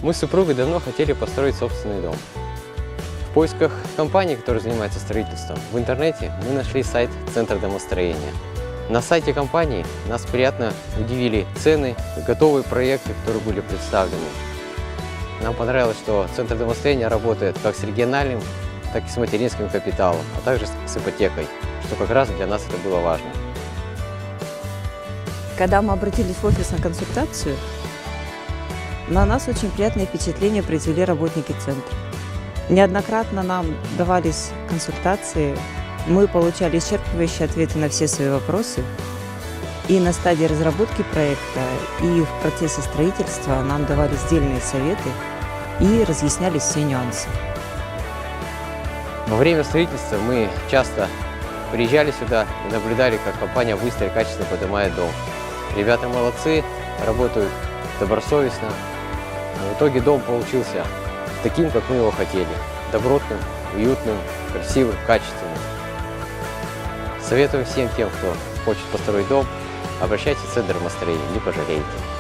Мы с супругой давно хотели построить собственный дом. В поисках компании, которая занимается строительством, в интернете мы нашли сайт Центра домостроения. На сайте компании нас приятно удивили цены, готовые проекты, которые были представлены. Нам понравилось, что Центр домостроения работает как с региональным, так и с материнским капиталом, а также с ипотекой, что как раз для нас это было важно. Когда мы обратились в офис на консультацию, на нас очень приятное впечатление произвели работники центра. Неоднократно нам давались консультации, мы получали исчерпывающие ответы на все свои вопросы. И на стадии разработки проекта, и в процессе строительства нам давали сдельные советы и разъяснялись все нюансы. Во время строительства мы часто приезжали сюда и наблюдали, как компания быстро и качественно поднимает дом. Ребята молодцы, работают добросовестно. Но в итоге дом получился таким, как мы его хотели. Добротным, уютным, красивым, качественным. Советуем всем тем, кто хочет построить дом, обращайтесь в Центр домостроения, не пожалеете.